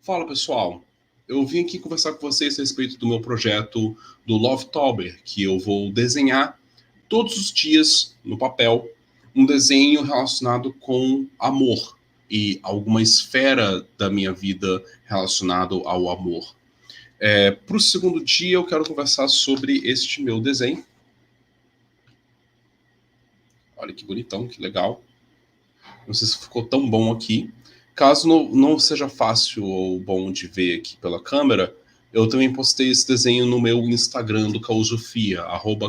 Fala pessoal, eu vim aqui conversar com vocês a respeito do meu projeto do Lovetober, que eu vou desenhar todos os dias no papel um desenho relacionado com amor e alguma esfera da minha vida relacionado ao amor. Para o segundo dia eu quero conversar sobre este meu desenho. Olha que bonitão, que legal. Não sei se ficou tão bom aqui. Caso não seja fácil ou bom de ver aqui pela câmera, eu também postei esse desenho no meu Instagram do Causofia,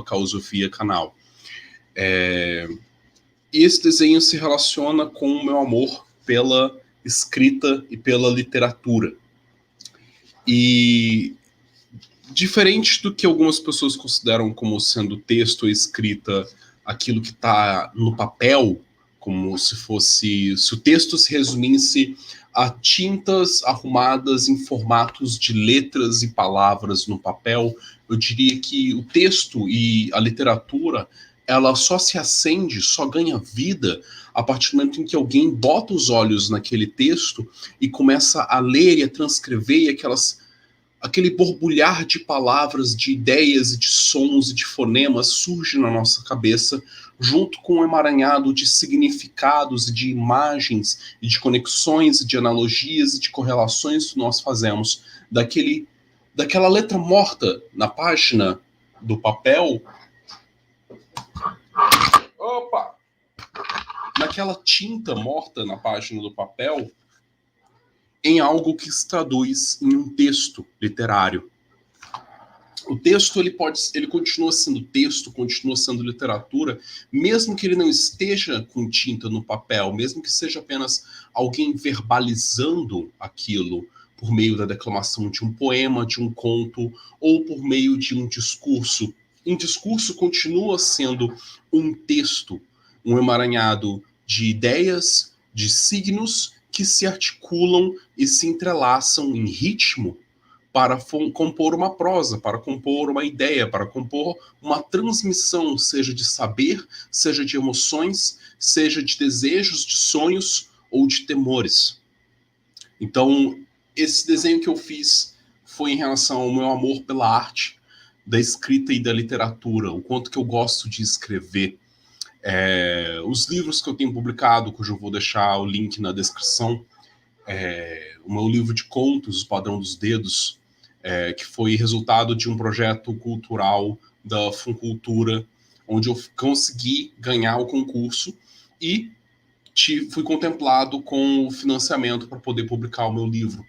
@CausofiaCanal. E esse desenho se relaciona com o meu amor pela escrita e pela literatura. E diferente do que algumas pessoas consideram como sendo texto ou escrita aquilo que está no papel, como se o texto se resumisse a tintas arrumadas em formatos de letras e palavras no papel, eu diria que o texto e a literatura, ela só se acende, só ganha vida a partir do momento em que alguém bota os olhos naquele texto e começa a ler e a transcrever, e aquele borbulhar de palavras, de ideias, de sons e de fonemas surge na nossa cabeça, junto com um emaranhado de significados e de imagens e de conexões e de analogias e de correlações que nós fazemos daquela letra morta na página do papel. Opa! Naquela tinta morta na página do papel, em algo que se traduz em um texto literário. O texto ele continua sendo texto, continua sendo literatura, mesmo que ele não esteja com tinta no papel, mesmo que seja apenas alguém verbalizando aquilo por meio da declamação de um poema, de um conto, ou por meio de um discurso. Um discurso continua sendo um texto, um emaranhado de ideias, de signos que se articulam e se entrelaçam em ritmo para compor uma prosa, para compor uma ideia, para compor uma transmissão, seja de saber, seja de emoções, seja de desejos, de sonhos ou de temores. Então, esse desenho que eu fiz foi em relação ao meu amor pela arte, da escrita e da literatura, o quanto que eu gosto de escrever. Os livros que eu tenho publicado, cujo eu vou deixar o link na descrição, o meu livro de contos, O Padrão dos Dedos, que foi resultado de um projeto cultural da Funcultura, onde eu consegui ganhar o concurso e fui contemplado com o financiamento para poder publicar o meu livro.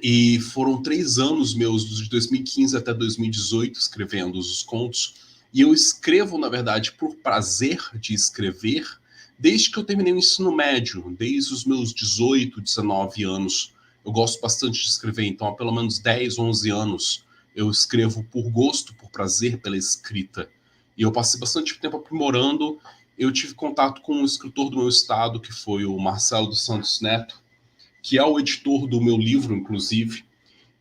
E foram 3 anos meus, de 2015 até 2018, escrevendo os contos. E eu escrevo, na verdade, por prazer de escrever, desde que eu terminei o ensino médio, desde os meus 18, 19 anos. Eu gosto bastante de escrever, então há pelo menos 10, 11 anos eu escrevo por gosto, por prazer pela escrita. E eu passei bastante tempo aprimorando. Eu tive contato com um escritor do meu estado, que foi o Marcelo dos Santos Neto, que é o editor do meu livro, inclusive,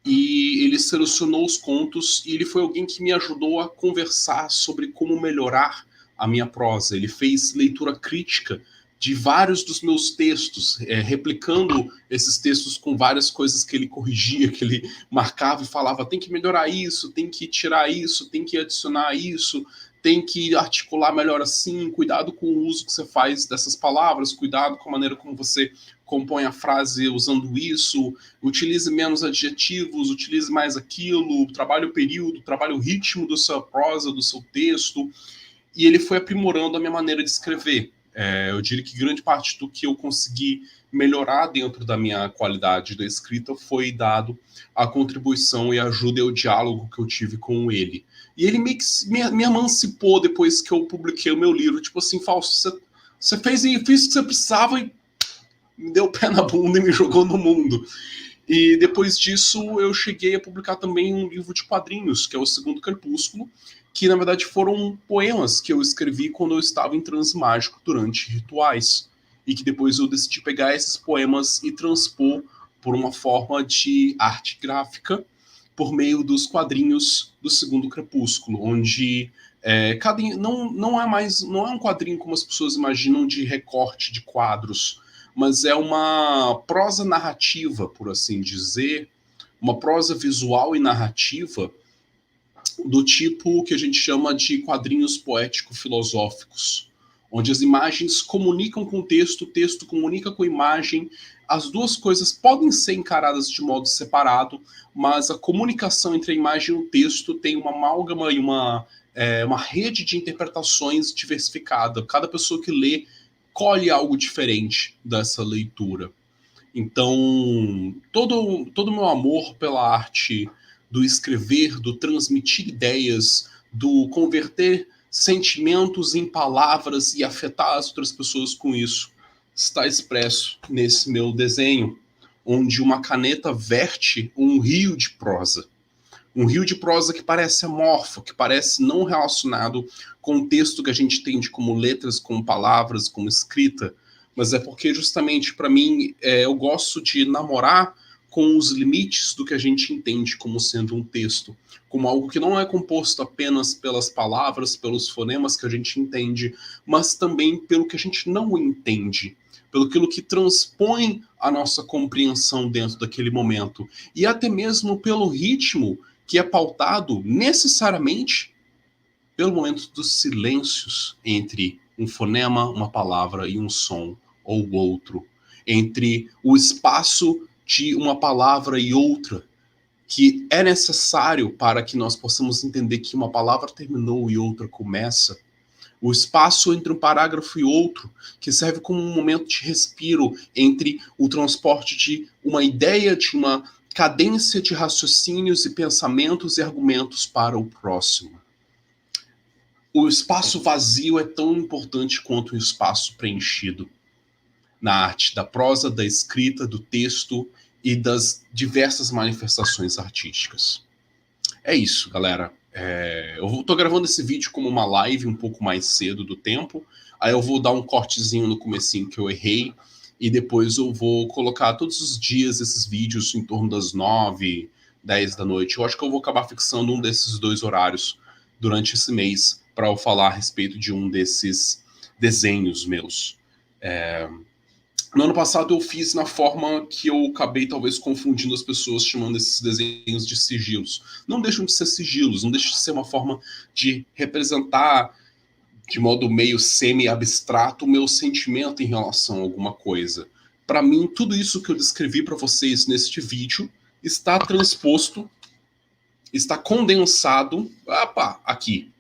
e ele selecionou os contos e ele foi alguém que me ajudou a conversar sobre como melhorar a minha prosa. Ele fez leitura crítica de vários dos meus textos, replicando esses textos com várias coisas que ele corrigia, que ele marcava e falava, tem que melhorar isso, tem que tirar isso, tem que adicionar isso, tem que articular melhor assim, cuidado com o uso que você faz dessas palavras, cuidado com a maneira como você compõe a frase usando isso, utilize menos adjetivos, utilize mais aquilo, trabalhe o período, trabalhe o ritmo da sua prosa, do seu texto, e ele foi aprimorando a minha maneira de escrever. Eu diria que grande parte do que eu consegui melhorar dentro da minha qualidade da escrita foi dado a contribuição e a ajuda e o diálogo que eu tive com ele. E ele meio que me emancipou depois que eu publiquei o meu livro, tipo assim, Fausto, você fez o que você precisava e me deu o pé na bunda e me jogou no mundo. E depois disso eu cheguei a publicar também um livro de quadrinhos, que é o Segundo Crepúsculo, que na verdade foram poemas que eu escrevi quando eu estava em transe mágico durante rituais. E que depois eu decidi pegar esses poemas e transpor por uma forma de arte gráfica por meio dos quadrinhos do Segundo Crepúsculo, onde não é um quadrinho como as pessoas imaginam de recorte de quadros, mas é uma prosa narrativa, por assim dizer, uma prosa visual e narrativa do tipo que a gente chama de quadrinhos poético-filosóficos, onde as imagens comunicam com o texto comunica com a imagem. As duas coisas podem ser encaradas de modo separado, mas a comunicação entre a imagem e o texto tem uma amálgama e uma rede de interpretações diversificada. Cada pessoa que lê colhe algo diferente dessa leitura. Então, todo o meu amor pela arte do escrever, do transmitir ideias, do converter sentimentos em palavras e afetar as outras pessoas com isso, está expresso nesse meu desenho, onde uma caneta verte um rio de prosa. Um rio de prosa que parece amorfo, que parece não relacionado com o texto que a gente entende como letras, como palavras, como escrita, mas é porque justamente para mim eu gosto de namorar com os limites do que a gente entende como sendo um texto, como algo que não é composto apenas pelas palavras, pelos fonemas que a gente entende, mas também pelo que a gente não entende, pelo aquilo que transpõe a nossa compreensão dentro daquele momento, e até mesmo pelo ritmo que é pautado necessariamente pelo momento dos silêncios entre um fonema, uma palavra e um som ou outro, entre o espaço de uma palavra e outra, que é necessário para que nós possamos entender que uma palavra terminou e outra começa, o espaço entre um parágrafo e outro, que serve como um momento de respiro entre o transporte de uma ideia, de uma cadência de raciocínios e pensamentos e argumentos para o próximo. O espaço vazio é tão importante quanto o espaço preenchido na arte da prosa, da escrita, do texto e das diversas manifestações artísticas. É isso, galera. Eu tô gravando esse vídeo como uma live um pouco mais cedo do tempo, aí eu vou dar um cortezinho no comecinho que eu errei, e depois eu vou colocar todos os dias esses vídeos em torno das 9, 10 da noite. Eu acho que eu vou acabar fixando um desses dois horários durante esse mês para eu falar a respeito de um desses desenhos meus. No ano passado eu fiz na forma que eu acabei talvez confundindo as pessoas, chamando esses desenhos de sigilos. Não deixam de ser sigilos, não deixa de ser uma forma de representar de modo meio semi-abstrato o meu sentimento em relação a alguma coisa. Para mim, tudo isso que eu descrevi para vocês neste vídeo está transposto, está condensado, aqui.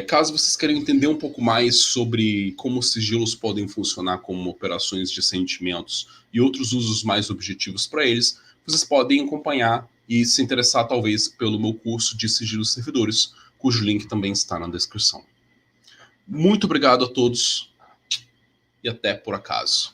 Caso vocês queiram entender um pouco mais sobre como os sigilos podem funcionar como operações de sentimentos e outros usos mais objetivos para eles, vocês podem acompanhar e se interessar talvez pelo meu curso de sigilos servidores, cujo link também está na descrição. Muito obrigado a todos e até por acaso.